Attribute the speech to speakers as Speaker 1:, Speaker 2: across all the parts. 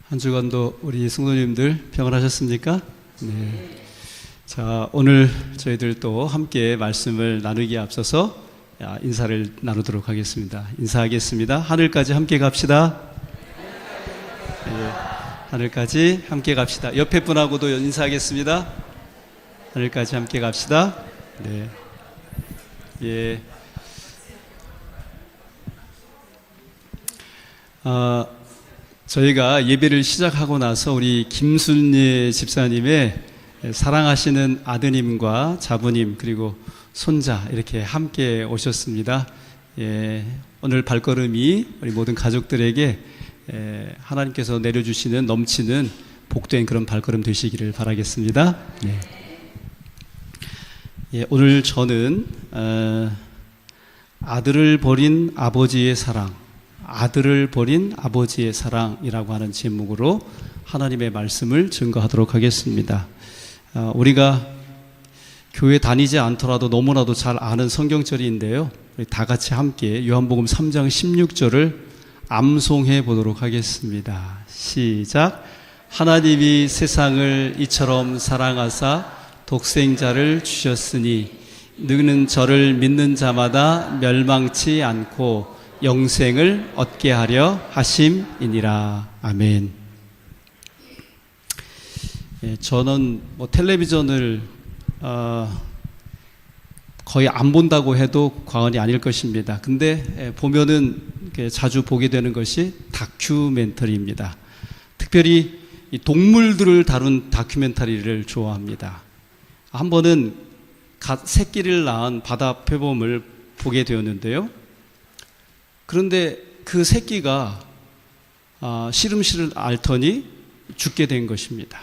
Speaker 1: 한 주간도 우리 성도님들 평안하셨습니까? 네. 자, 오늘 저희들 또 함께 말씀을 나누기에 앞서서 인사를 나누도록 하겠습니다. 인사하겠습니다. 하늘까지 함께 갑시다. 네. 하늘까지 함께 갑시다. 옆에 분하고도 인사하겠습니다. 하늘까지 함께 갑시다. 네. 예. 저희가 예배를 시작하고 나서 우리 김순예 집사님의 사랑하시는 아드님과 자부님 그리고 손자 이렇게 함께 오셨습니다. 예, 오늘 발걸음이 우리 모든 가족들에게 하나님께서 내려주시는 넘치는 복된 그런 발걸음 되시기를 바라겠습니다. 예. 예, 오늘 저는 아들을 버린 아버지의 사랑, 아들을 버린 아버지의 사랑이라고 하는 제목으로 하나님의 말씀을 증거하도록 하겠습니다. 우리가 교회 다니지 않더라도 너무나도 잘 아는 성경절인데요, 우리 다 같이 함께 요한복음 3장 16절을 암송해 보도록 하겠습니다. 시작. 하나님이 세상을 이처럼 사랑하사 독생자를 주셨으니 너는 저를 믿는 자마다 멸망치 않고 영생을 얻게 하려 하심이니라. 아멘. 예, 저는 텔레비전을 거의 안 본다고 해도 과언이 아닐 것입니다. 근데 보면은 자주 보게 되는 것이 다큐멘터리입니다. 특별히 이 동물들을 다룬 다큐멘터리를 좋아합니다. 한 번은 새끼를 낳은 바다 표범을 보게 되었는데요. 그런데 그 새끼가 시름시를 앓더니 죽게 된 것입니다.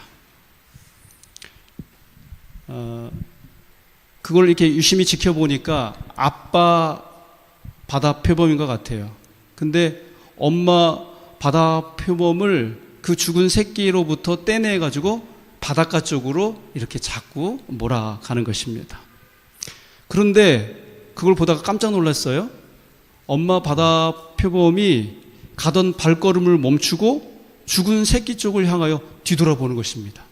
Speaker 1: 그걸 이렇게 유심히 지켜보니까 아빠 바다 표범인 것 같아요. 근데 엄마 바다 표범을 그 죽은 새끼로부터 떼내가지고 바닷가 쪽으로 이렇게 자꾸 몰아가는 것입니다. 그런데 그걸 보다가 깜짝 놀랐어요. 엄마 바다 표범이 가던 발걸음을 멈추고 죽은 새끼 쪽을 향하여 뒤돌아보는 것입니다.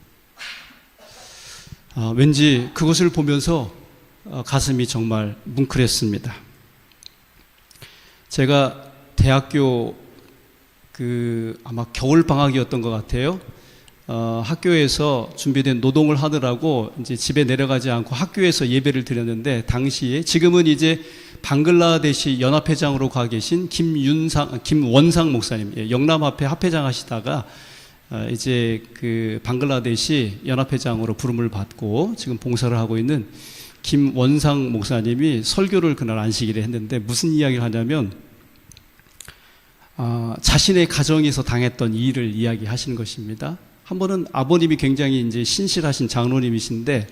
Speaker 1: 왠지 그것을 보면서 가슴이 정말 뭉클했습니다. 제가 대학교 아마 겨울 방학이었던 것 같아요. 학교에서 준비된 노동을 하느라고 이제 집에 내려가지 않고 학교에서 예배를 드렸는데, 당시에 지금은 이제 방글라데시 연합회장으로 가 계신 김원상 목사님, 영남합회 합회장 하시다가 이제 그 방글라데시 연합회장으로 부름을 받고 지금 봉사를 하고 있는 김원상 목사님이 설교를 그날 안식일에 했는데 무슨 이야기를 하냐면 자신의 가정에서 당했던 일을 이야기하시는 것입니다. 한 번은 아버님이 굉장히 이제 신실하신 장로님이신데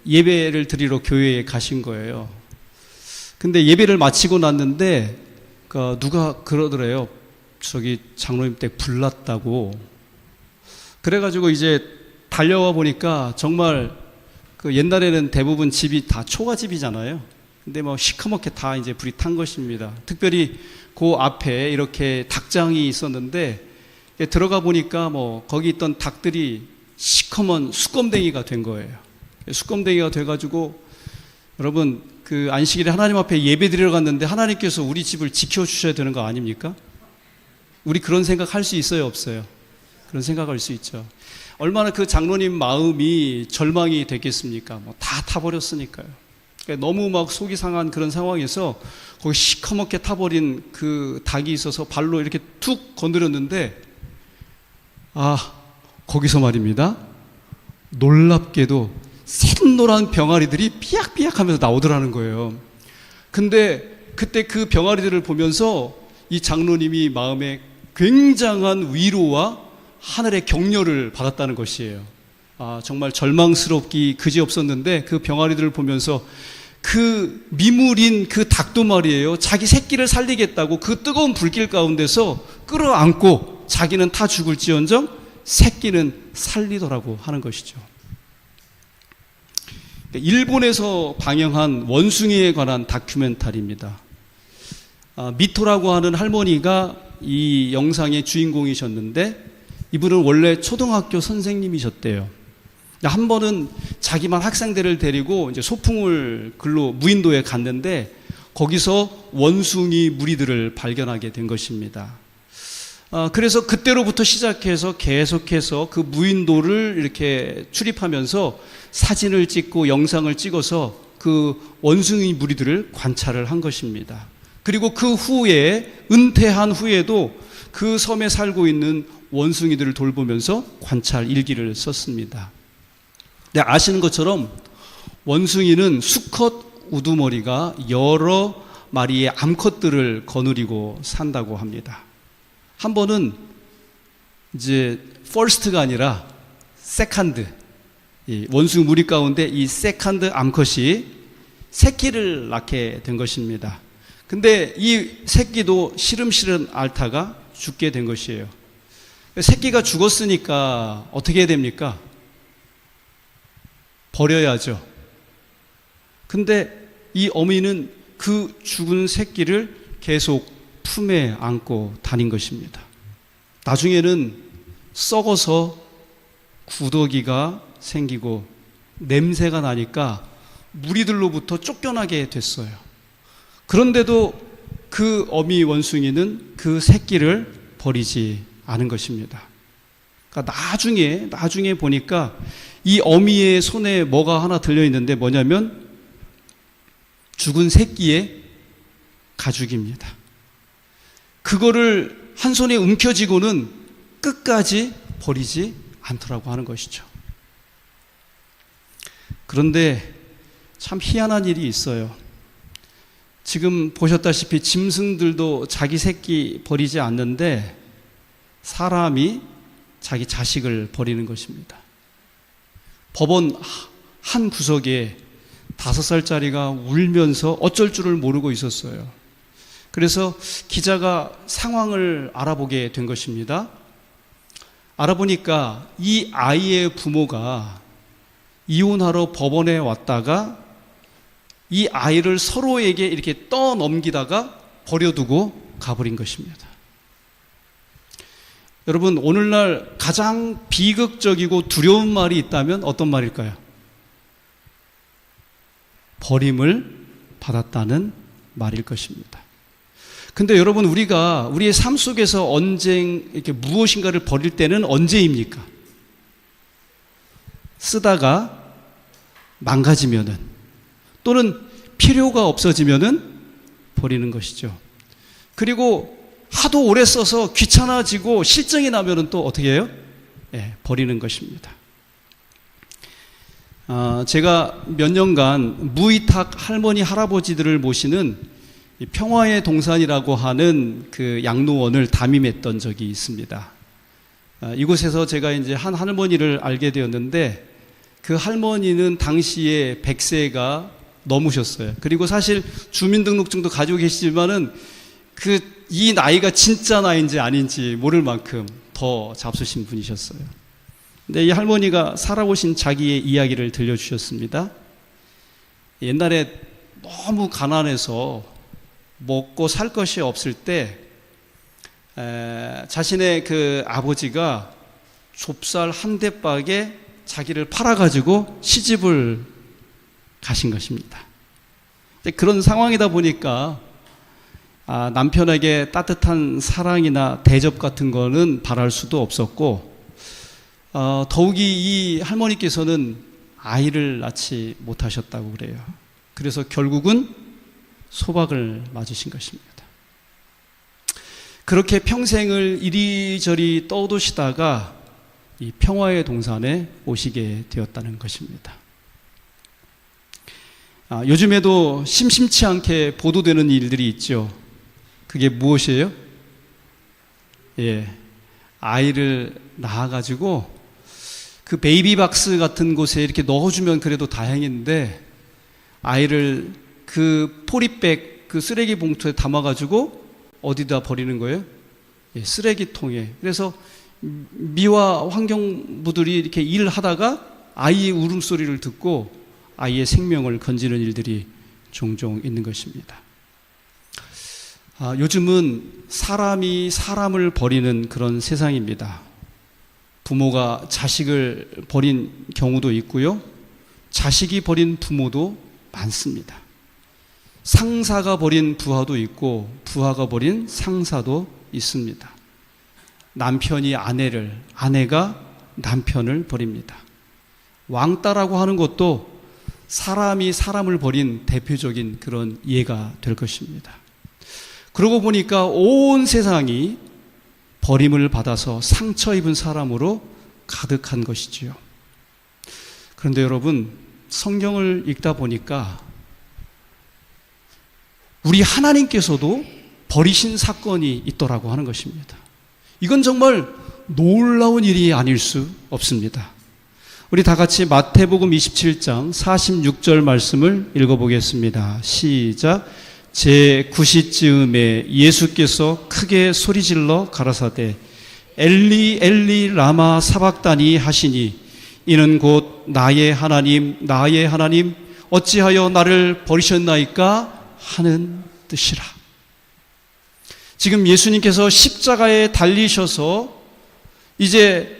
Speaker 1: 예배를 드리러 교회에 가신 거예요. 근데 예배를 마치고 났는데 누가 그러더래요. 저기 장로님 댁 불났다고. 그래가지고 이제 달려와 보니까 정말 옛날에는 대부분 집이 다 초가집이잖아요. 근데 시커멓게 다 이제 불이 탄 것입니다. 특별히 그 앞에 이렇게 닭장이 있었는데 들어가 보니까 거기 있던 닭들이 시커먼 수검댕이가 된 거예요. 수검댕이가 돼가지고, 여러분 그 안식일에 하나님 앞에 예배 드리러 갔는데 하나님께서 우리 집을 지켜주셔야 되는 거 아닙니까? 우리 그런 생각 할 수 있어요, 없어요? 그런 생각할 수 있죠. 얼마나 그 장로님 마음이 절망이 됐겠습니까? 다 타버렸으니까요. 그러니까 너무 속이 상한 그런 상황에서 거기 시커멓게 타버린 그 닭이 있어서 발로 이렇게 툭 건드렸는데, 거기서 말입니다, 놀랍게도 샛노란 병아리들이 삐약삐약 하면서 나오더라는 거예요. 근데 그때 그 병아리들을 보면서 이 장로님이 마음에 굉장한 위로와 하늘의 격려를 받았다는 것이에요. 정말 절망스럽기 그지없었는데 그 병아리들을 보면서 그 미물인 그 닭도 말이에요, 자기 새끼를 살리겠다고 그 뜨거운 불길 가운데서 끌어안고 자기는 타 죽을지언정 새끼는 살리더라고 하는 것이죠. 일본에서 방영한 원숭이에 관한 다큐멘터리입니다. 미토라고 하는 할머니가 이 영상의 주인공이셨는데 이분은 원래 초등학교 선생님이셨대요. 한 번은 자기만 학생들을 데리고 이제 소풍을 글로 무인도에 갔는데 거기서 원숭이 무리들을 발견하게 된 것입니다. 그래서 그때로부터 시작해서 계속해서 그 무인도를 이렇게 출입하면서 사진을 찍고 영상을 찍어서 그 원숭이 무리들을 관찰을 한 것입니다. 그리고 그 후에 은퇴한 후에도 그 섬에 살고 있는 원숭이들을 돌보면서 관찰 일기를 썼습니다. 네, 아시는 것처럼 원숭이는 수컷 우두머리가 여러 마리의 암컷들을 거느리고 산다고 합니다. 한 번은 이제 first가 아니라 second, 이 원숭이 무리 가운데 이 second 암컷이 새끼를 낳게 된 것입니다. 근데 이 새끼도 시름시름 앓다가 죽게 된 것이에요. 새끼가 죽었으니까 어떻게 해야 됩니까? 버려야죠. 근데 이 어미는 그 죽은 새끼를 계속 품에 안고 다닌 것입니다. 나중에는 썩어서 구더기가 생기고 냄새가 나니까 무리들로부터 쫓겨나게 됐어요. 그런데도 그 어미 원숭이는 그 새끼를 버리지 않은 것입니다. 그러니까 나중에 보니까 이 어미의 손에 뭐가 하나 들려있는데 뭐냐면 죽은 새끼의 가죽입니다. 그거를 한 손에 움켜쥐고는 끝까지 버리지 않더라고 하는 것이죠. 그런데 참 희한한 일이 있어요. 지금 보셨다시피 짐승들도 자기 새끼 버리지 않는데 사람이 자기 자식을 버리는 것입니다. 법원 한 구석에 5살짜리가 울면서 어쩔 줄을 모르고 있었어요. 그래서 기자가 상황을 알아보게 된 것입니다. 알아보니까 이 아이의 부모가 이혼하러 법원에 왔다가 이 아이를 서로에게 이렇게 떠넘기다가 버려두고 가버린 것입니다. 여러분, 오늘날 가장 비극적이고 두려운 말이 있다면 어떤 말일까요? 버림을 받았다는 말일 것입니다. 근데 여러분, 우리가 우리의 삶 속에서 이렇게 무엇인가를 버릴 때는 언제입니까? 쓰다가 망가지면은, 또는 필요가 없어지면은 버리는 것이죠. 그리고 하도 오래 써서 귀찮아지고 실증이 나면은 또 어떻게 해요? 버리는 것입니다. 제가 몇 년간 무위탁 할머니 할아버지들을 모시는 평화의 동산이라고 하는 그 양로원을 담임했던 적이 있습니다. 이곳에서 제가 이제 한 할머니를 알게 되었는데 그 할머니는 당시에 100세가 넘으셨어요. 그리고 사실 주민등록증도 가지고 계시지만은 이 나이가 진짜 나이인지 아닌지 모를 만큼 더 잡수신 분이셨어요. 근데 이 할머니가 살아오신 자기의 이야기를 들려주셨습니다. 옛날에 너무 가난해서 먹고 살 것이 없을 때 자신의 그 아버지가 좁쌀 한 대박에 자기를 팔아가지고 시집을 가신 것입니다. 그런 상황이다 보니까 남편에게 따뜻한 사랑이나 대접 같은 거는 바랄 수도 없었고, 더욱이 이 할머니께서는 아이를 낳지 못하셨다고 그래요. 그래서 결국은 소박을 맞으신 것입니다. 그렇게 평생을 이리저리 떠도시다가 이 평화의 동산에 오시게 되었다는 것입니다. 요즘에도 심심치 않게 보도되는 일들이 있죠. 그게 무엇이에요? 아이를 낳아가지고 그 베이비박스 같은 곳에 이렇게 넣어주면 그래도 다행인데 아이를 그 포리백, 그 쓰레기 봉투에 담아가지고 어디다 버리는 거예요? 쓰레기통에. 그래서 미화 환경부들이 이렇게 일하다가 아이의 울음소리를 듣고 아이의 생명을 건지는 일들이 종종 있는 것입니다. 요즘은 사람이 사람을 버리는 그런 세상입니다. 부모가 자식을 버린 경우도 있고요. 자식이 버린 부모도 많습니다. 상사가 버린 부하도 있고 부하가 버린 상사도 있습니다. 남편이 아내를, 아내가 남편을 버립니다. 왕따라고 하는 것도 사람이 사람을 버린 대표적인 그런 예가 될 것입니다. 그러고 보니까 온 세상이 버림을 받아서 상처 입은 사람으로 가득한 것이지요. 그런데 여러분, 성경을 읽다 보니까 우리 하나님께서도 버리신 사건이 있더라고 하는 것입니다. 이건 정말 놀라운 일이 아닐 수 없습니다. 우리 다 같이 마태복음 27장 46절 말씀을 읽어보겠습니다. 시작. 제9시쯤에 예수께서 크게 소리질러 가라사대 엘리 엘리 라마 사박다니 하시니 이는 곧 나의 하나님 나의 하나님 어찌하여 나를 버리셨나이까 하는 뜻이라. 지금 예수님께서 십자가에 달리셔서 이제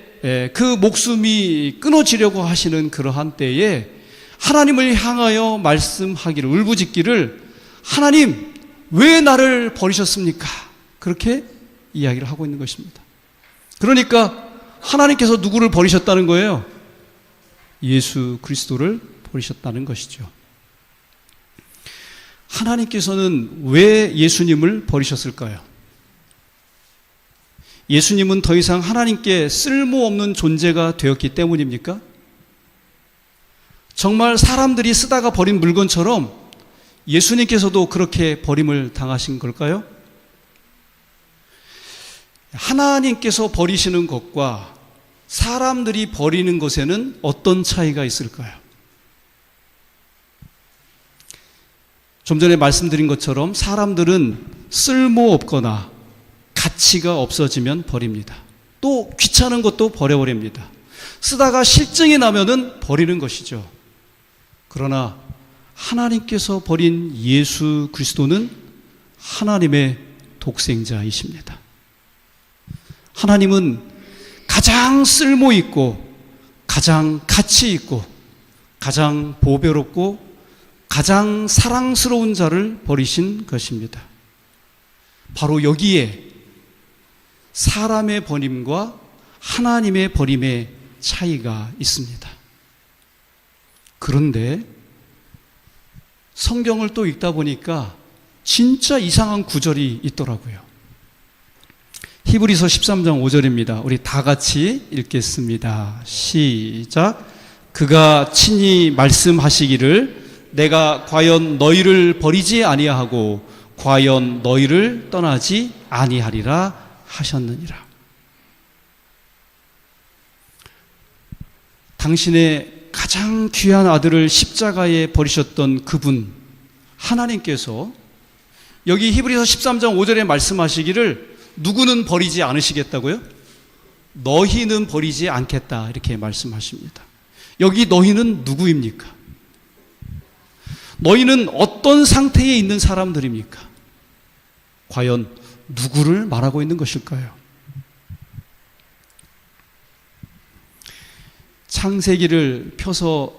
Speaker 1: 그 목숨이 끊어지려고 하시는 그러한 때에 하나님을 향하여 말씀하기를, 울부짖기를, 하나님 왜 나를 버리셨습니까? 그렇게 이야기를 하고 있는 것입니다. 그러니까 하나님께서 누구를 버리셨다는 거예요? 예수 그리스도를 버리셨다는 것이죠. 하나님께서는 왜 예수님을 버리셨을까요? 예수님은 더 이상 하나님께 쓸모없는 존재가 되었기 때문입니까? 정말 사람들이 쓰다가 버린 물건처럼 예수님께서도 그렇게 버림을 당하신 걸까요? 하나님께서 버리시는 것과 사람들이 버리는 것에는 어떤 차이가 있을까요? 좀 전에 말씀드린 것처럼 사람들은 쓸모없거나 가치가 없어지면 버립니다. 또 귀찮은 것도 버려버립니다. 쓰다가 실증이 나면은 버리는 것이죠. 그러나 하나님께서 버린 예수 그리스도는 하나님의 독생자이십니다. 하나님은 가장 쓸모있고 가장 가치있고 가장 보배롭고 가장 사랑스러운 자를 버리신 것입니다. 바로 여기에 사람의 버림과 하나님의 버림의 차이가 있습니다. 그런데 성경을 또 읽다 보니까 진짜 이상한 구절이 있더라고요. 히브리서 13장 5절입니다. 우리 다 같이 읽겠습니다. 시작. 그가 친히 말씀하시기를 내가 과연 너희를 버리지 아니하고 과연 너희를 떠나지 아니하리라 하셨느니라. 당신의 가장 귀한 아들을 십자가에 버리셨던 그분 하나님께서 여기 히브리서 13장 5절에 말씀하시기를 누구는 버리지 않으시겠다고요? 너희는 버리지 않겠다 이렇게 말씀하십니다. 여기 너희는 누구입니까? 너희는 어떤 상태에 있는 사람들입니까? 과연 누구를 말하고 있는 것일까요? 창세기를 펴서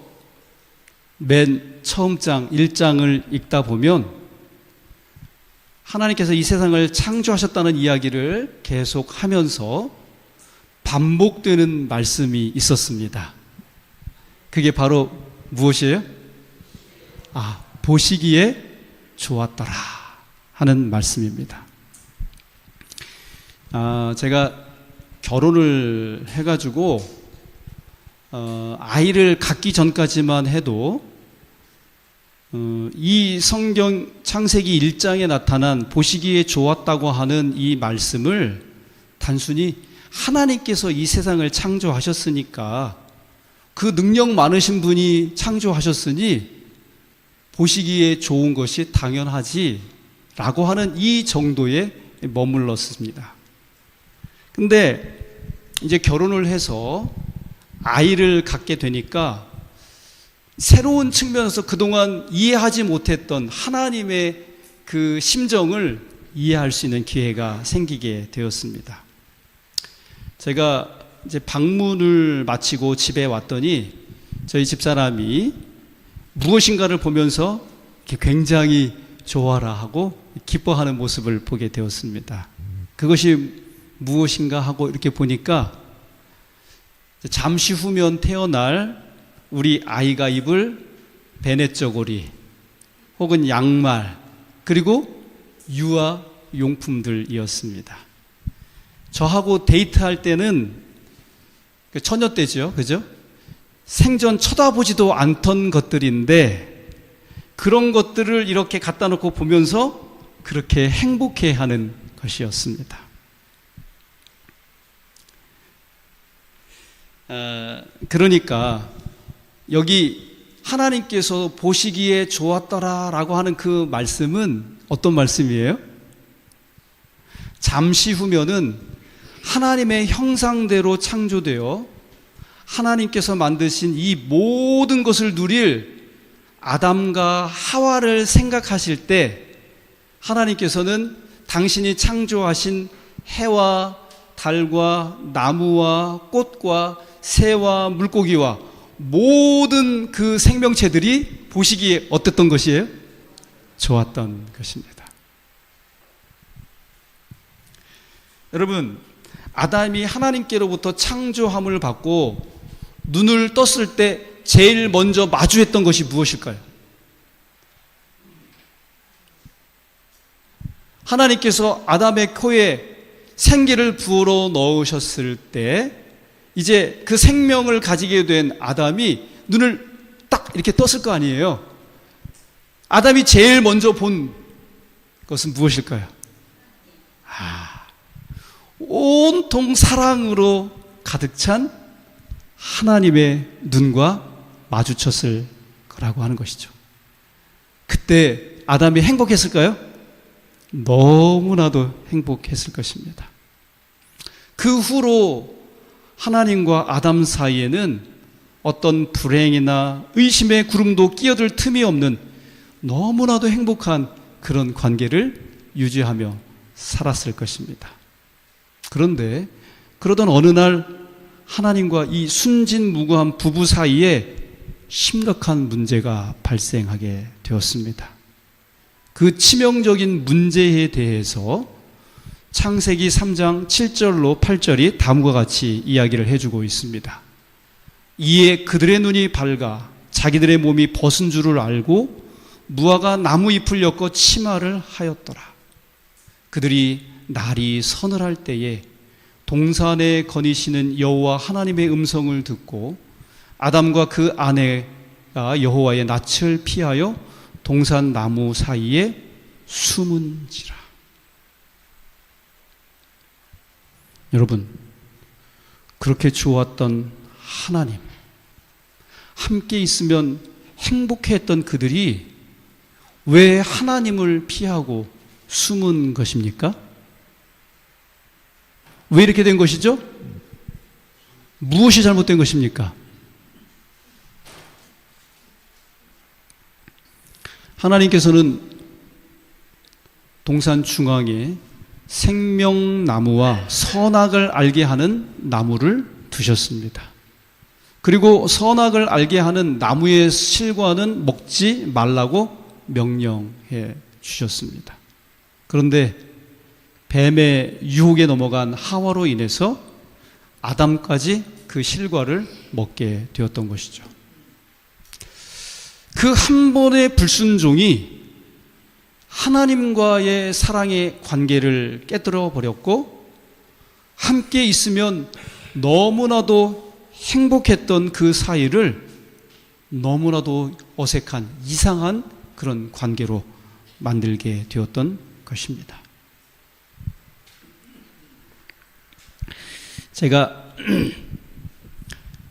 Speaker 1: 맨 처음 장 1장을 읽다 보면 하나님께서 이 세상을 창조하셨다는 이야기를 계속 하면서 반복되는 말씀이 있었습니다. 그게 바로 무엇이에요? 보시기에 좋았더라 하는 말씀입니다. 제가 결혼을 해가지고 아이를 갖기 전까지만 해도 이 성경 창세기 1장에 나타난 보시기에 좋았다고 하는 이 말씀을 단순히 하나님께서 이 세상을 창조하셨으니까 그 능력 많으신 분이 창조하셨으니 보시기에 좋은 것이 당연하지 라고 하는 이 정도에 머물렀습니다. 근데 이제 결혼을 해서 아이를 갖게 되니까 새로운 측면에서 그동안 이해하지 못했던 하나님의 그 심정을 이해할 수 있는 기회가 생기게 되었습니다. 제가 이제 방문을 마치고 집에 왔더니 저희 집사람이 무엇인가를 보면서 굉장히 좋아라 하고 기뻐하는 모습을 보게 되었습니다. 그것이 무엇인가 하고 이렇게 보니까 잠시 후면 태어날 우리 아이가 입을 베넷 저고리 혹은 양말 그리고 유아 용품들이었습니다. 저하고 데이트할 때는 처녀 때죠, 그죠? 생전 쳐다보지도 않던 것들인데 그런 것들을 이렇게 갖다 놓고 보면서 그렇게 행복해하는 것이었습니다. 그러니까 여기 하나님께서 보시기에 좋았더라라고 하는 그 말씀은 어떤 말씀이에요? 잠시 후면은 하나님의 형상대로 창조되어 하나님께서 만드신 이 모든 것을 누릴 아담과 하와를 생각하실 때 하나님께서는 당신이 창조하신 해와 달과 나무와 꽃과 새와 물고기와 모든 그 생명체들이 보시기에 어땠던 것이에요? 좋았던 것입니다. 여러분, 아담이 하나님께로부터 창조함을 받고 눈을 떴을 때 제일 먼저 마주했던 것이 무엇일까요? 하나님께서 아담의 코에 생기를 부어 넣으셨을 때 이제 그 생명을 가지게 된 아담이 눈을 딱 이렇게 떴을 거 아니에요. 아담이 제일 먼저 본 것은 무엇일까요? 온통 사랑으로 가득 찬 하나님의 눈과 마주쳤을 거라고 하는 것이죠. 그때 아담이 행복했을까요? 너무나도 행복했을 것입니다. 그 후로 하나님과 아담 사이에는 어떤 불행이나 의심의 구름도 끼어들 틈이 없는 너무나도 행복한 그런 관계를 유지하며 살았을 것입니다. 그런데 그러던 어느 날 하나님과 이 순진무구한 부부 사이에 심각한 문제가 발생하게 되었습니다. 그 치명적인 문제에 대해서 창세기 3장 7절로 8절이 다음과 같이 이야기를 해주고 있습니다. 이에 그들의 눈이 밝아 자기들의 몸이 벗은 줄을 알고 무화과 나무 잎을 엮어 치마를 하였더라. 그들이 날이 서늘할 때에 동산에 거니시는 여호와 하나님의 음성을 듣고 아담과 그 아내가 여호와의 낯을 피하여 동산 나무 사이에 숨은지라. 여러분, 그렇게 좋았던 하나님, 함께 있으면 행복해했던 그들이 왜 하나님을 피하고 숨은 것입니까? 왜 이렇게 된 것이죠? 무엇이 잘못된 것입니까? 하나님께서는 동산 중앙에 생명나무와 선악을 알게 하는 나무를 두셨습니다. 그리고 선악을 알게 하는 나무의 실과는 먹지 말라고 명령해 주셨습니다. 그런데 뱀의 유혹에 넘어간 하와로 인해서 아담까지 그 실과를 먹게 되었던 것이죠. 그 한 번의 불순종이 하나님과의 사랑의 관계를 깨뜨려 버렸고 함께 있으면 너무나도 행복했던 그 사이를 너무나도 어색한 이상한 그런 관계로 만들게 되었던 것입니다. 제가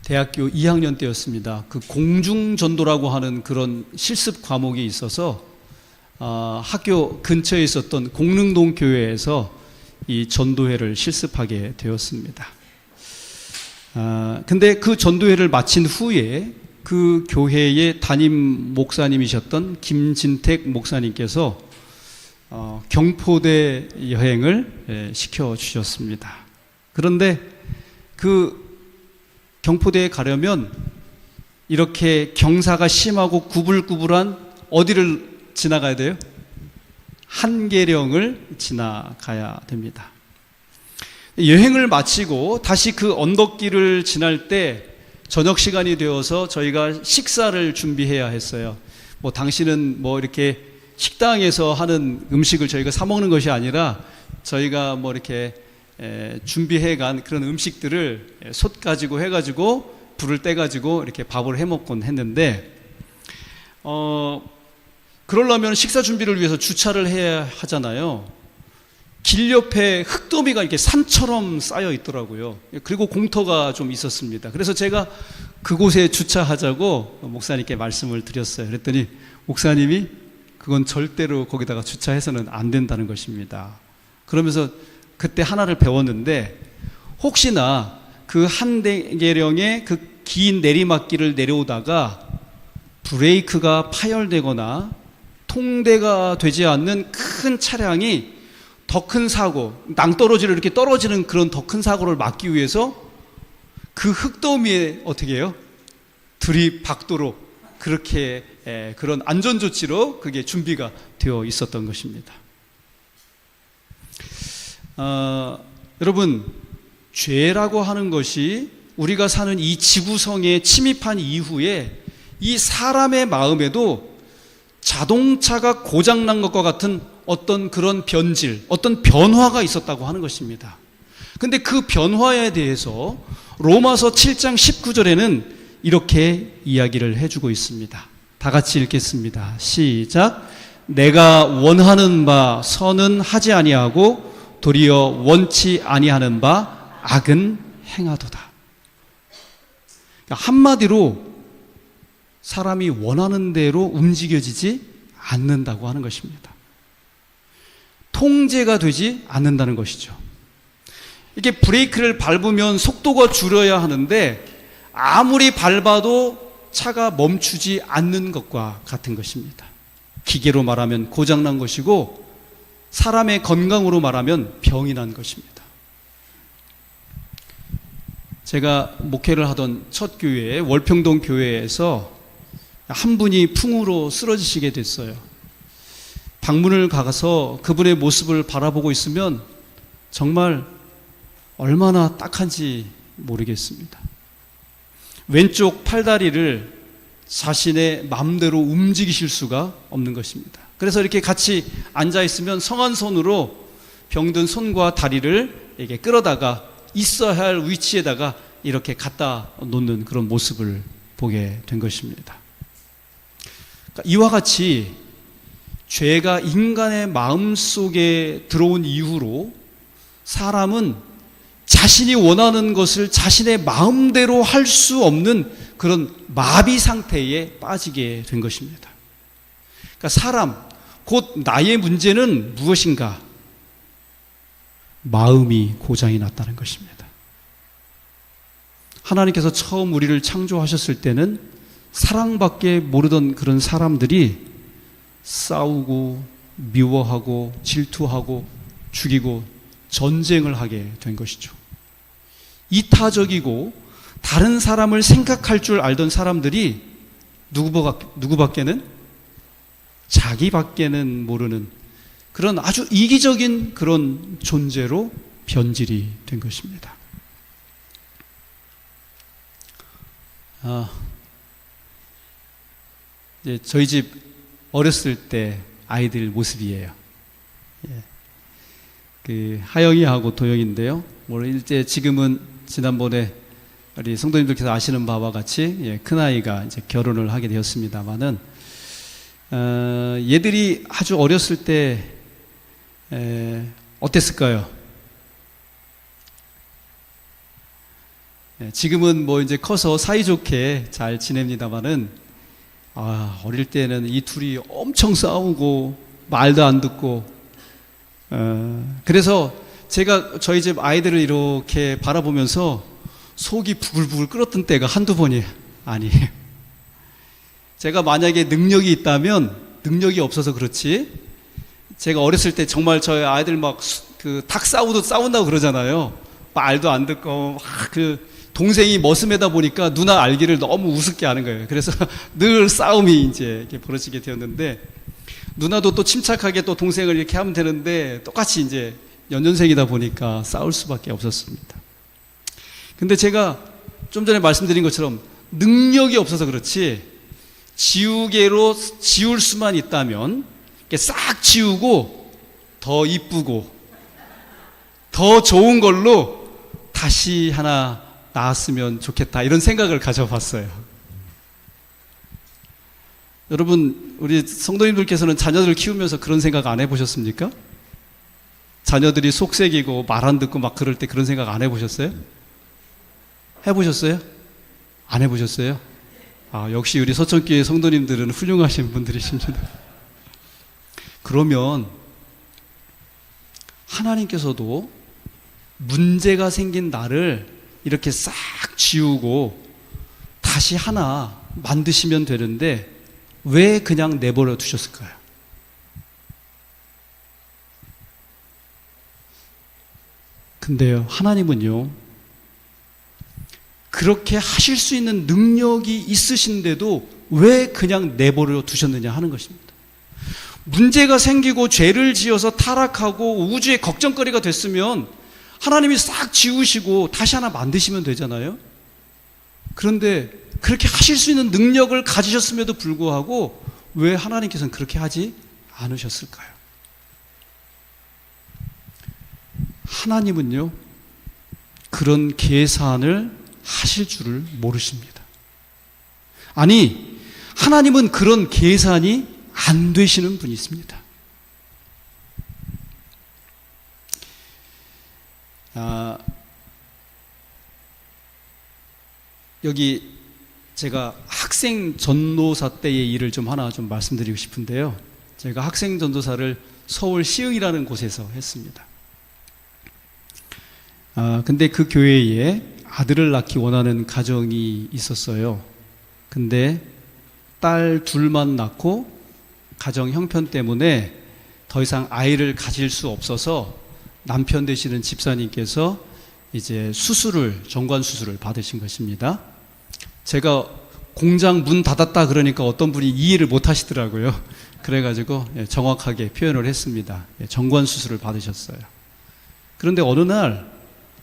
Speaker 1: 대학교 2학년 때였습니다. 그 공중전도라고 하는 그런 실습 과목이 있어서 학교 근처에 있었던 공릉동 교회에서 이 전도회를 실습하게 되었습니다. 근데 그 전도회를 마친 후에 그 교회의 담임 목사님이셨던 김진택 목사님께서 경포대 여행을 시켜주셨습니다. 그런데 그 경포대에 가려면 이렇게 경사가 심하고 구불구불한 어디를 지나가야 돼요? 한계령을 지나가야 됩니다. 여행을 마치고 다시 그 언덕길을 지날 때 저녁 시간이 되어서 저희가 식사를 준비해야 했어요. 뭐 당신은 뭐 이렇게 식당에서 하는 음식을 저희가 사 먹는 것이 아니라 저희가 뭐 이렇게 준비해 간 그런 음식들을 솥 가지고 해가지고 불을 떼가지고 이렇게 밥을 해 먹곤 했는데, 그러려면 식사 준비를 위해서 주차를 해야 하잖아요. 길 옆에 흙더미가 이렇게 산처럼 쌓여 있더라고요. 그리고 공터가 좀 있었습니다. 그래서 제가 그곳에 주차하자고 목사님께 말씀을 드렸어요. 그랬더니 목사님이 그건 절대로 거기다가 주차해서는 안 된다는 것입니다. 그러면서 그때 하나를 배웠는데, 혹시나 그 한계령의 그 긴 내리막길을 내려오다가 브레이크가 파열되거나 통대가 되지 않는 큰 차량이 더 큰 사고, 낭떠러지를 이렇게 떨어지는 그런 더 큰 사고를 막기 위해서 그 흙더미에 어떻게 해요? 들이박도록 그렇게 그런 안전조치로 그게 준비가 되어 있었던 것입니다. 여러분, 죄라고 하는 것이 우리가 사는 이 지구성에 침입한 이후에 이 사람의 마음에도 자동차가 고장난 것과 같은 어떤 그런 변질, 어떤 변화가 있었다고 하는 것입니다. 근데 그 변화에 대해서 로마서 7장 19절에는 이렇게 이야기를 해주고 있습니다. 다 같이 읽겠습니다. 시작. 내가 원하는 바 선은 하지 아니하고 도리어 원치 아니하는 바 악은 행하도다. 그러니까 한마디로 사람이 원하는 대로 움직여지지 않는다고 하는 것입니다. 통제가 되지 않는다는 것이죠. 이렇게 브레이크를 밟으면 속도가 줄여야 하는데 아무리 밟아도 차가 멈추지 않는 것과 같은 것입니다. 기계로 말하면 고장난 것이고 사람의 건강으로 말하면 병이 난 것입니다. 제가 목회를 하던 첫 교회, 월평동 교회에서 한 분이 풍으로 쓰러지시게 됐어요. 방문을 가서 그분의 모습을 바라보고 있으면 정말 얼마나 딱한지 모르겠습니다. 왼쪽 팔다리를 자신의 마음대로 움직이실 수가 없는 것입니다. 그래서 이렇게 같이 앉아 있으면 성한 손으로 병든 손과 다리를 이렇게 끌어다가 있어야 할 위치에다가 이렇게 갖다 놓는 그런 모습을 보게 된 것입니다. 그러니까 이와 같이 죄가 인간의 마음 속에 들어온 이후로 사람은 자신이 원하는 것을 자신의 마음대로 할 수 없는 그런 마비 상태에 빠지게 된 것입니다. 그러니까 사람, 곧 나의 문제는 무엇인가? 마음이 고장이 났다는 것입니다. 하나님께서 처음 우리를 창조하셨을 때는 사랑밖에 모르던 그런 사람들이 싸우고 미워하고 질투하고 죽이고 전쟁을 하게 된 것이죠. 이타적이고 다른 사람을 생각할 줄 알던 사람들이 누구밖에는? 자기밖에는 모르는 그런 아주 이기적인 그런 존재로 변질이 된 것입니다. 이제 저희 집 어렸을 때 아이들 모습이에요. 그 하영이하고 도영인데요. 이제 지금은 지난번에 우리 성도님들께서 아시는 바와 같이 큰 아이가 이제 결혼을 하게 되었습니다만은 얘들이 아주 어렸을 때 어땠을까요? 지금은 뭐 이제 커서 사이좋게 잘 지냅니다만은 어릴 때는 이 둘이 엄청 싸우고 말도 안 듣고 그래서 제가 저희 집 아이들을 이렇게 바라보면서 속이 부글부글 끓었던 때가 한두 번이 아니에요. 제가 만약에 능력이 있다면 능력이 없어서 그렇지 제가 어렸을 때 정말 저희 아이들 막 닭 싸운다고 그러잖아요. 말도 안 듣고 막 동생이 머슴하다 보니까 누나 알기를 너무 우습게 하는 거예요. 그래서 늘 싸움이 이제 이렇게 벌어지게 되었는데, 누나도 또 침착하게 또 동생을 이렇게 하면 되는데 똑같이 이제 연년생이다 보니까 싸울 수밖에 없었습니다. 근데 제가 좀 전에 말씀드린 것처럼 능력이 없어서 그렇지, 지우개로 지울 수만 있다면 싹 지우고 더 이쁘고 더 좋은 걸로 다시 하나 나왔으면 좋겠다, 이런 생각을 가져봤어요. 여러분, 우리 성도님들께서는 자녀들을 키우면서 그런 생각 안 해보셨습니까? 자녀들이 속색이고 말 안 듣고 막 그럴 때 그런 생각 안 해보셨어요? 해보셨어요? 안 해보셨어요? 역시 우리 서천교회 성도님들은 훌륭하신 분들이십니다. 그러면 하나님께서도 문제가 생긴 나를 이렇게 싹 지우고 다시 하나 만드시면 되는데 왜 그냥 내버려 두셨을까요? 근데요, 하나님은요, 그렇게 하실 수 있는 능력이 있으신데도 왜 그냥 내버려 두셨느냐 하는 것입니다. 문제가 생기고 죄를 지어서 타락하고 우주의 걱정거리가 됐으면 하나님이 싹 지우시고 다시 하나 만드시면 되잖아요. 그런데 그렇게 하실 수 있는 능력을 가지셨음에도 불구하고 왜 하나님께서는 그렇게 하지 않으셨을까요? 하나님은요, 그런 계산을 하실 줄을 모르십니다. 아니, 하나님은 그런 계산이 안 되시는 분이 있습니다. 여기 제가 학생 전도사 때의 일을 하나 말씀드리고 싶은데요. 제가 학생 전도사를 서울 시흥이라는 곳에서 했습니다. 근데 그 교회에 아들을 낳기 원하는 가정이 있었어요. 근데 딸 둘만 낳고 가정 형편 때문에 더 이상 아이를 가질 수 없어서 남편 되시는 집사님께서 이제 정관 수술을 받으신 것입니다. 제가 공장 문 닫았다 그러니까 어떤 분이 이해를 못 하시더라고요. 그래가지고 정확하게 표현을 했습니다. 정관 수술을 받으셨어요. 그런데 어느 날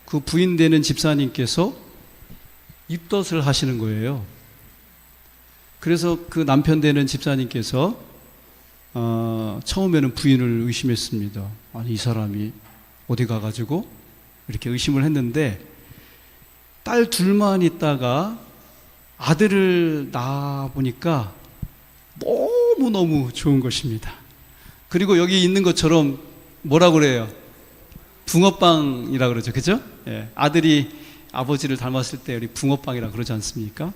Speaker 1: 그 부인 되는 집사님께서 입덧을 하시는 거예요. 그래서 그 남편 되는 집사님께서 처음에는 부인을 의심했습니다. 아니, 이 사람이 어디 가가지고 이렇게 의심을 했는데, 딸 둘만 있다가 아들을 낳아 보니까 너무너무 좋은 것입니다. 그리고 여기 있는 것처럼 뭐라고 그래요? 붕어빵이라고 그러죠. 그죠? 예, 아들이 아버지를 닮았을 때 우리 붕어빵이라고 그러지 않습니까?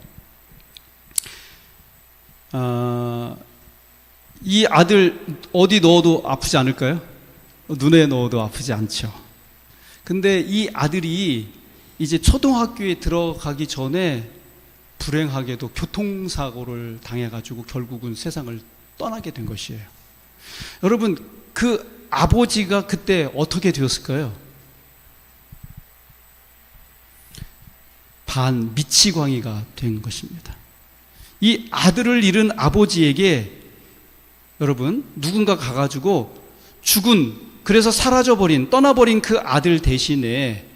Speaker 1: 이 아들 어디 넣어도 아프지 않을까요? 눈에 넣어도 아프지 않죠. 근데 이 아들이 이제 초등학교에 들어가기 전에 불행하게도 교통사고를 당해가지고 결국은 세상을 떠나게 된 것이에요. 여러분, 그 아버지가 그때 어떻게 되었을까요? 미치광이가 된 것입니다. 이 아들을 잃은 아버지에게 여러분, 누군가 가가지고 그래서 사라져버린, 떠나버린 그 아들 대신에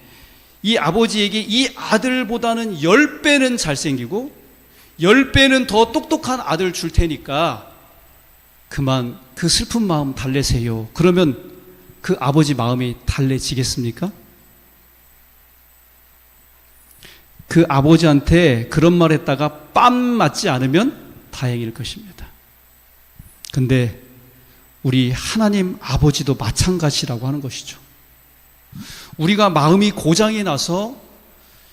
Speaker 1: 이 아버지에게 이 아들보다는 10배는 잘생기고 10배는 더 똑똑한 아들 줄 테니까 그만 그 슬픈 마음 달래세요. 그러면 그 아버지 마음이 달래지겠습니까? 그 아버지한테 그런 말 했다가 빰 맞지 않으면 다행일 것입니다. 근데 우리 하나님 아버지도 마찬가지라고 하는 것이죠. 우리가 마음이 고장이 나서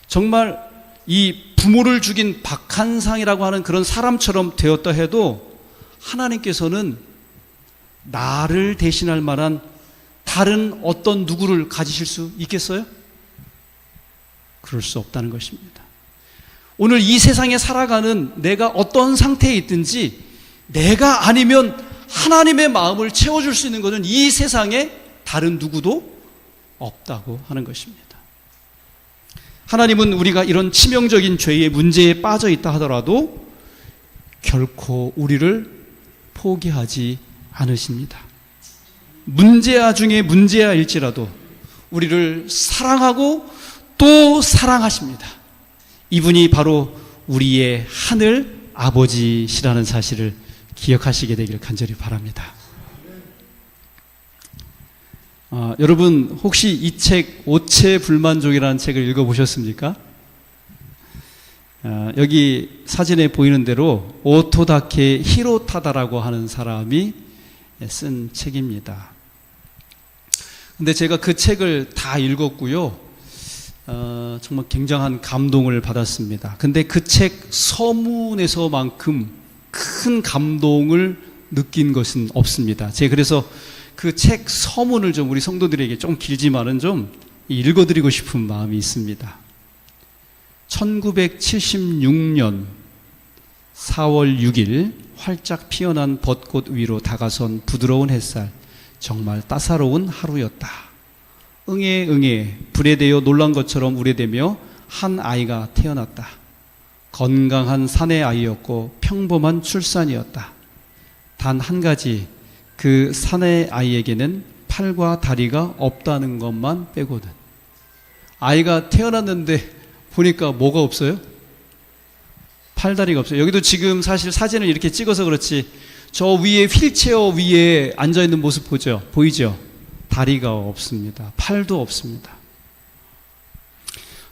Speaker 1: 정말 이 부모를 죽인 박한상이라고 하는 그런 사람처럼 되었다 해도 하나님께서는 나를 대신할 만한 다른 어떤 누구를 가지실 수 있겠어요? 그럴 수 없다는 것입니다. 오늘 이 세상에 살아가는 내가 어떤 상태에 있든지 내가 아니면 하나님의 마음을 채워줄 수 있는 것은 이 세상에 다른 누구도 없다고 하는 것입니다. 하나님은 우리가 이런 치명적인 죄의 문제에 빠져 있다 하더라도 결코 우리를 포기하지 않으십니다. 문제야 중에 문제야일지라도 우리를 사랑하고 또 사랑하십니다. 이분이 바로 우리의 하늘 아버지시라는 사실을 기억하시게 되길 간절히 바랍니다. 여러분 혹시 이 책 오체불만족이라는 책을 읽어보셨습니까? 여기 사진에 보이는 대로 오토다케 히로타다라고 하는 사람이 쓴 책입니다. 근데 제가 그 책을 다 읽었고요. 정말 굉장한 감동을 받았습니다. 근데 그 책 서문에서만큼 큰 감동을 느낀 것은 없습니다. 제가 그래서 그 책 서문을 좀 우리 성도들에게 좀 길지만은 좀 읽어드리고 싶은 마음이 있습니다. 1976년 4월 6일 활짝 피어난 벚꽃 위로 다가선 부드러운 햇살, 정말 따사로운 하루였다. 응애 응애 불에 대어 놀란 것처럼 우려대며 한 아이가 태어났다. 건강한 사내 아이였고 평범한 출산이었다. 단 한 가지, 그 사내 아이에게는 팔과 다리가 없다는 것만 빼고는. 아이가 태어났는데 보니까 뭐가 없어요? 팔다리가 없어요. 여기도 지금 사실 사진을 이렇게 찍어서 그렇지 저 위에 휠체어 위에 앉아있는 모습 보이죠? 다리가 없습니다. 팔도 없습니다.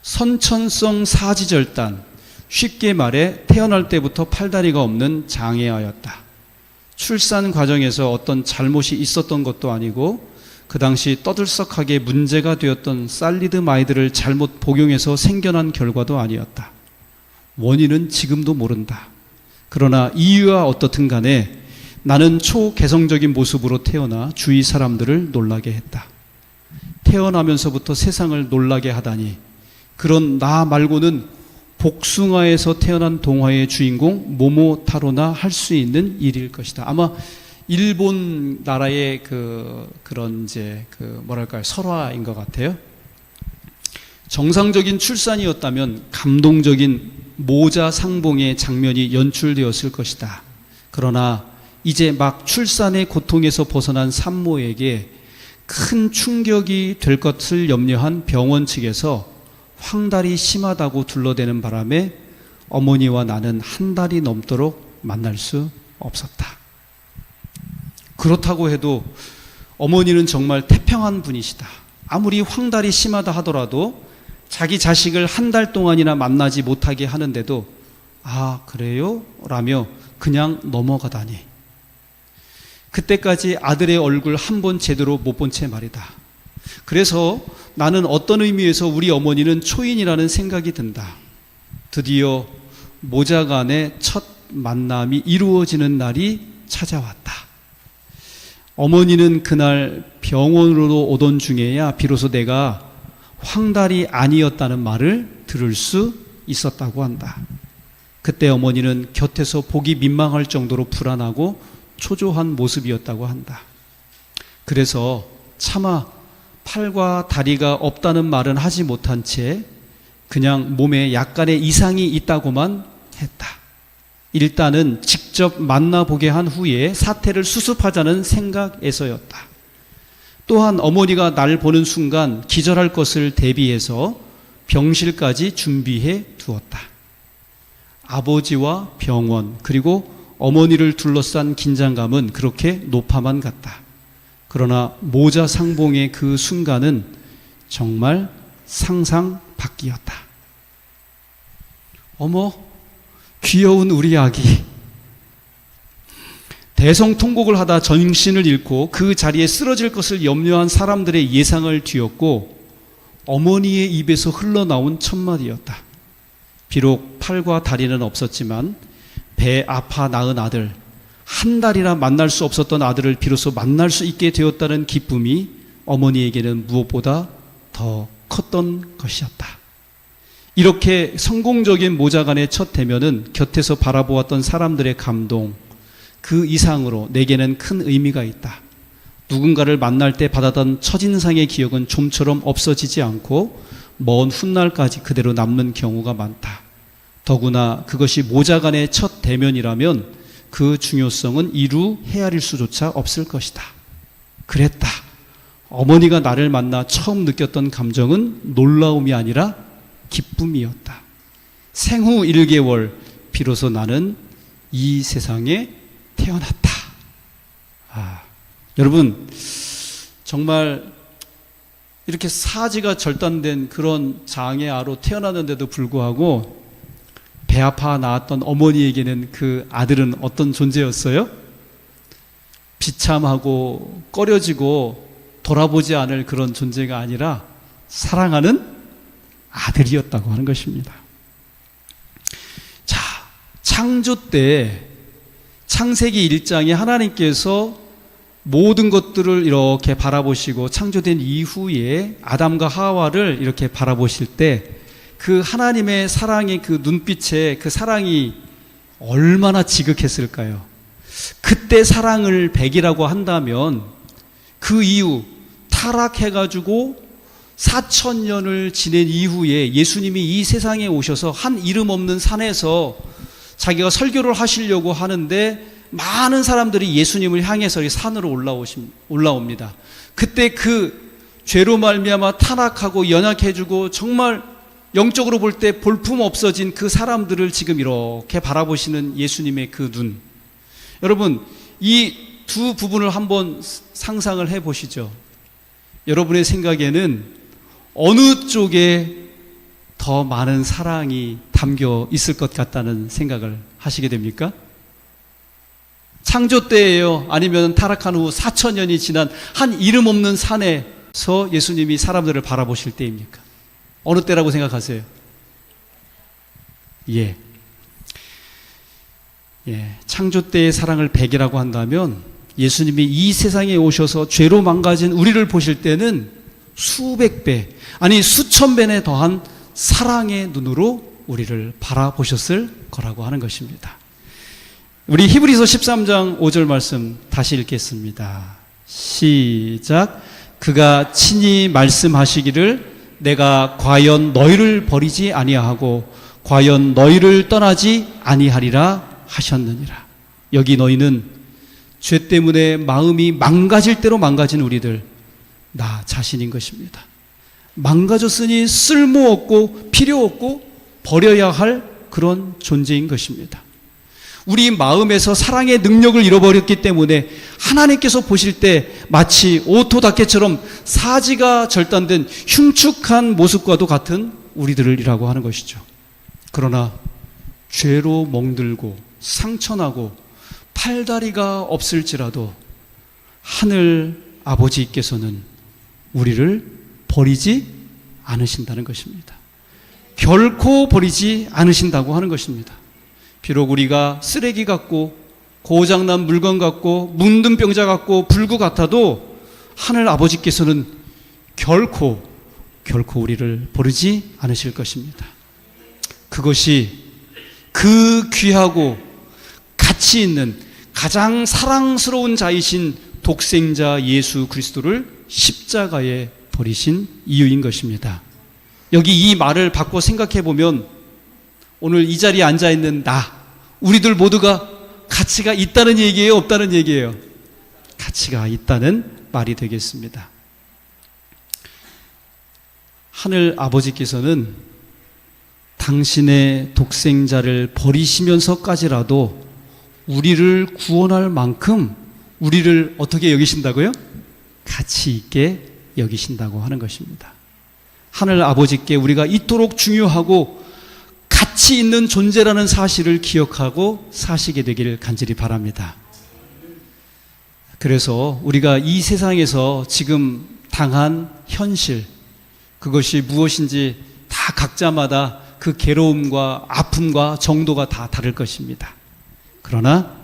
Speaker 1: 선천성 사지절단, 쉽게 말해 태어날 때부터 팔다리가 없는 장애아였다. 출산 과정에서 어떤 잘못이 있었던 것도 아니고 그 당시 떠들썩하게 문제가 되었던 살리드마이드를 잘못 복용해서 생겨난 결과도 아니었다. 원인은 지금도 모른다. 그러나 이유와 어떻든 간에 나는 초개성적인 모습으로 태어나 주위 사람들을 놀라게 했다. 태어나면서부터 세상을 놀라게 하다니, 그런 나 말고는 복숭아에서 태어난 동화의 주인공 모모타로나 할 수 있는 일일 것이다. 아마 일본 나라의 그런 뭐랄까요, 설화인 것 같아요. 정상적인 출산이었다면 감동적인 모자 상봉의 장면이 연출되었을 것이다. 그러나 이제 막 출산의 고통에서 벗어난 산모에게 큰 충격이 될 것을 염려한 병원 측에서 황달이 심하다고 둘러대는 바람에 어머니와 나는 한 달이 넘도록 만날 수 없었다. 그렇다고 해도 어머니는 정말 태평한 분이시다. 아무리 황달이 심하다 하더라도 자기 자식을 한 달 동안이나 만나지 못하게 하는데도 아 그래요? 라며 그냥 넘어가다니. 그때까지 아들의 얼굴 한 번 제대로 못 본 채 말이다. 그래서 나는 어떤 의미에서 우리 어머니는 초인이라는 생각이 든다. 드디어 모자 간의 첫 만남이 이루어지는 날이 찾아왔다. 어머니는 그날 병원으로 오던 중에야 비로소 내가 황달이 아니었다는 말을 들을 수 있었다고 한다. 그때 어머니는 곁에서 보기 민망할 정도로 불안하고 초조한 모습이었다고 한다. 그래서 차마 팔과 다리가 없다는 말은 하지 못한 채 그냥 몸에 약간의 이상이 있다고만 했다. 일단은 직접 만나보게 한 후에 사태를 수습하자는 생각에서였다. 또한 어머니가 날 보는 순간 기절할 것을 대비해서 병실까지 준비해 두었다. 아버지와 병원 그리고 어머니를 둘러싼 긴장감은 그렇게 높아만 갔다. 그러나 모자 상봉의 그 순간은 정말 상상 밖이었다. 어머, 귀여운 우리 아기. 대성통곡을 하다 정신을 잃고 그 자리에 쓰러질 것을 염려한 사람들의 예상을 뒤엎고 어머니의 입에서 흘러나온 첫마디였다. 비록 팔과 다리는 없었지만 배 아파 낳은 아들, 한 달이나 만날 수 없었던 아들을 비로소 만날 수 있게 되었다는 기쁨이 어머니에게는 무엇보다 더 컸던 것이었다. 이렇게 성공적인 모자간의 첫 대면은 곁에서 바라보았던 사람들의 감동, 그 이상으로 내게는 큰 의미가 있다. 누군가를 만날 때 받았던 첫인상의 기억은 좀처럼 없어지지 않고 먼 훗날까지 그대로 남는 경우가 많다. 더구나 그것이 모자간의 첫 대면이라면 그 중요성은 이루 헤아릴 수조차 없을 것이다. 그랬다. 어머니가 나를 만나 처음 느꼈던 감정은 놀라움이 아니라 기쁨이었다. 생후 1개월 비로소 나는 이 세상에 태어났다. 여러분, 정말 이렇게 사지가 절단된 그런 장애아로 태어났는데도 불구하고 배 아파 낳았던 어머니에게는 그 아들은 어떤 존재였어요? 비참하고 꺼려지고 돌아보지 않을 그런 존재가 아니라 사랑하는 아들이었다고 하는 것입니다. 자, 창조 때 창세기 1장에 하나님께서 모든 것들을 이렇게 바라보시고 창조된 이후에 아담과 하와를 이렇게 바라보실 때 그 하나님의 사랑의 그 눈빛에 그 사랑이 얼마나 지극했을까요? 그때 사랑을 100이라고 한다면 그 이후 타락해가지고 4,000년을 지낸 이후에 예수님이 이 세상에 오셔서 한 이름 없는 산에서 자기가 설교를 하시려고 하는데 많은 사람들이 예수님을 향해서 이 산으로 올라옵니다. 그때 그 죄로 말미암아 타락하고 연약해지고 정말 영적으로 볼 때 볼품 없어진 그 사람들을 지금 이렇게 바라보시는 예수님의 그 눈. 여러분, 이 두 부분을 한번 상상을 해보시죠. 여러분의 생각에는 어느 쪽에 더 많은 사랑이 담겨 있을 것 같다는 생각을 하시게 됩니까? 창조 때예요? 아니면 타락한 후 4,000년이 지난 한 이름 없는 산에서 예수님이 사람들을 바라보실 때입니까? 어느 때라고 생각하세요? 창조 때의 사랑을 100이라고 한다면 예수님이 이 세상에 오셔서 죄로 망가진 우리를 보실 때는 수백 배, 아니 수천 배에 더한 사랑의 눈으로 우리를 바라보셨을 거라고 하는 것입니다. 우리 히브리서 13장 5절 말씀 다시 읽겠습니다. 시작. 그가 친히 말씀하시기를 내가 과연 너희를 버리지 아니하고 과연 너희를 떠나지 아니하리라 하셨느니라. 여기 너희는 죄 때문에 마음이 망가질 대로 망가진 우리들, 나 자신인 것입니다. 망가졌으니 쓸모없고 필요없고 버려야 할 그런 존재인 것입니다. 우리 마음에서 사랑의 능력을 잃어버렸기 때문에 하나님께서 보실 때 마치 오토다케처럼 사지가 절단된 흉측한 모습과도 같은 우리들이라고 하는 것이죠. 그러나 죄로 멍들고 상처나고 팔다리가 없을지라도 하늘 아버지께서는 우리를 버리지 않으신다는 것입니다. 결코 버리지 않으신다고 하는 것입니다. 비록 우리가 쓰레기 같고 고장난 물건 같고 문든 병자 같고 불구 같아도 하늘 아버지께서는 결코 우리를 버리지 않으실 것입니다. 그것이 그 귀하고 가치 있는 가장 사랑스러운 자이신 독생자 예수 그리스도를 십자가에 버리신 이유인 것입니다. 여기 이 말을 바꿔 생각해 보면 오늘 이 자리에 앉아있는 우리들 모두가 가치가 있다는 얘기예요? 없다는 얘기예요? 가치가 있다는 말이 되겠습니다. 하늘 아버지께서는 당신의 독생자를 버리시면서까지라도 우리를 구원할 만큼 우리를 어떻게 여기신다고요? 가치 있게 여기신다고 하는 것입니다. 하늘 아버지께 우리가 이토록 중요하고 가치 있는 존재라는 사실을 기억하고 사시게 되기를 간절히 바랍니다. 그래서 우리가 이 세상에서 지금 당한 현실, 그것이 무엇인지 다 각자마다 그 괴로움과 아픔과 정도가 다 다를 것입니다. 그러나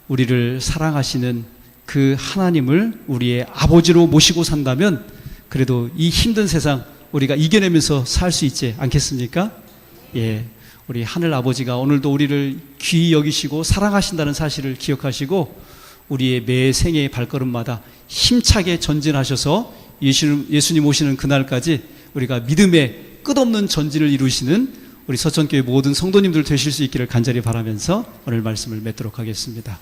Speaker 1: 우리를 사랑하시는 그 하나님을 우리의 아버지로 모시고 산다면 그래도 이 힘든 세상 우리가 이겨내면서 살 수 있지 않겠습니까? 우리 하늘 아버지가 오늘도 우리를 귀히 여기시고 사랑하신다는 사실을 기억하시고 우리의 매 생애의 발걸음마다 힘차게 전진하셔서 예수님 오시는 그날까지 우리가 믿음의 끝없는 전진을 이루시는 우리 서천교회 모든 성도님들 되실 수 있기를 간절히 바라면서 오늘 말씀을 맺도록 하겠습니다.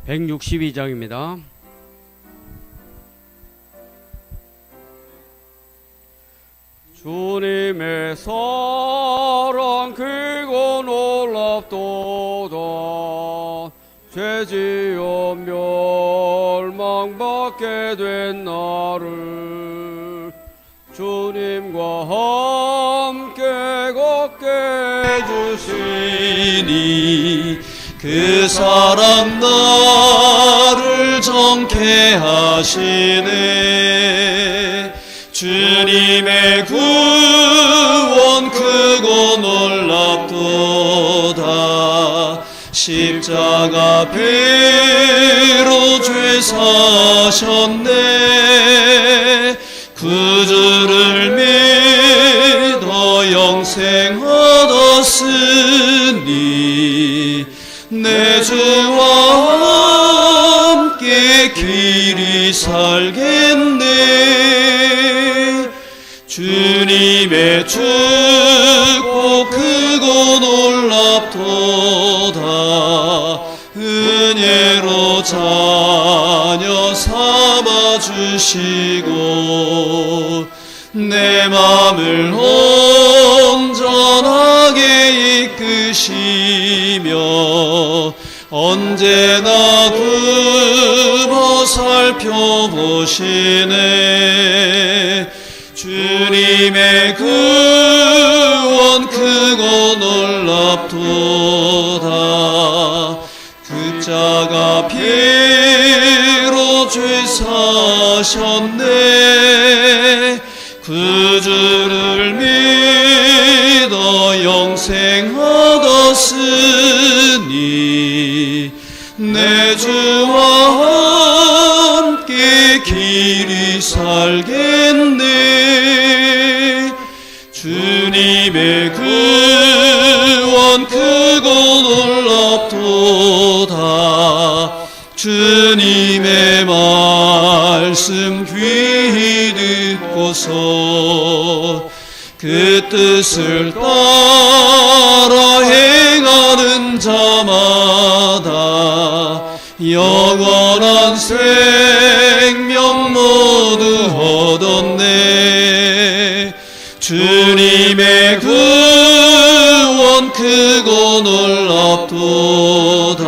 Speaker 2: (162장입니다) 주님의 사랑 크고 놀랍도다. 죄지어 멸망받게 된 나를 주님과 함께 걷게 해주시니
Speaker 1: 그 사랑 나를 정케 하시네. 주님의 구원 크고 놀랍도다. 십자가 배로 죄 사셨네. 구주를 믿어 영생 얻었으니 내 주와 함께 길이 살겠네. 주님의 축복 크고 놀랍도다. 은혜로 자녀 삼아주시고 내 맘을 온전하게 이끄시며 언제나 두고 살펴보시네. 주님의 구원 크고 놀랍도다. 십자가 피로 죄 사셨네. 구주를 믿어 영생 얻었으니 내 주와 함께 길이 살겠네. 주님의 구원 크고 놀랍도다. 주님의 말씀 귀히 듣고서 그 뜻을 따라 행하는 자마다 영원한 생명 모두 얻었네. 주님의 구원 크고 놀랍도다.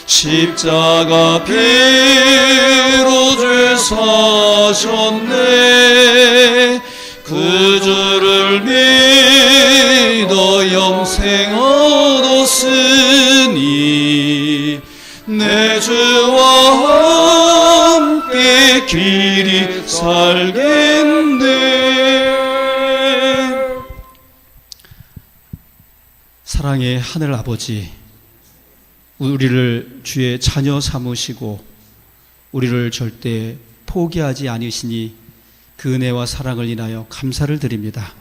Speaker 1: 십자가 피로 죄 사셨네. 구주를 믿어 영생 얻었으니 내 주와 함께 길이 살겠네. 사랑의 하늘 아버지, 우리를 주의 자녀 삼으시고 우리를 절대 포기하지 않으시니 그 은혜와 사랑을 인하여 감사를 드립니다.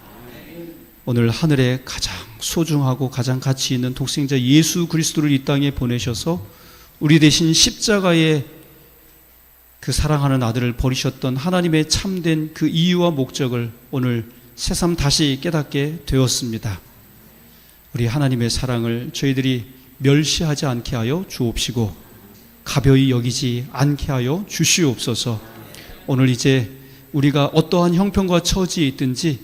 Speaker 1: 오늘 하늘에 가장 소중하고 가장 가치 있는 독생자 예수 그리스도를 이 땅에 보내셔서 우리 대신 십자가에 그 사랑하는 아들을 버리셨던 하나님의 참된 그 이유와 목적을 오늘 새삼 다시 깨닫게 되었습니다. 우리 하나님의 사랑을 저희들이 멸시하지 않게 하여 주옵시고 가벼이 여기지 않게 하여 주시옵소서. 오늘 이제 우리가 어떠한 형편과 처지에 있든지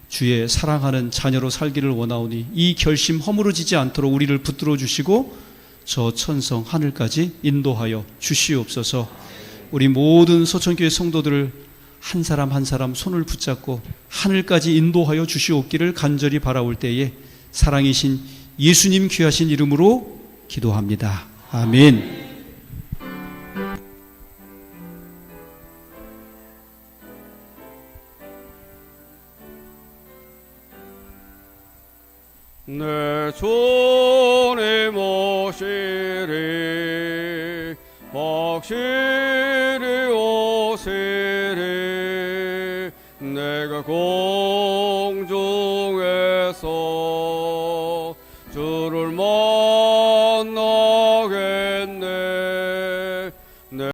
Speaker 1: 주의 사랑하는 자녀로 살기를 원하오니 이 결심 허물어지지 않도록 우리를 붙들어 주시고 저 천성 하늘까지 인도하여 주시옵소서. 우리 모든 서천교회 성도들을 한 사람 한 사람 손을 붙잡고 하늘까지 인도하여 주시옵기를 간절히 바라올 때에 사랑이신 예수님 귀하신 이름으로 기도합니다. 아멘.
Speaker 2: 확실히 오시리 내가 공중에서 주를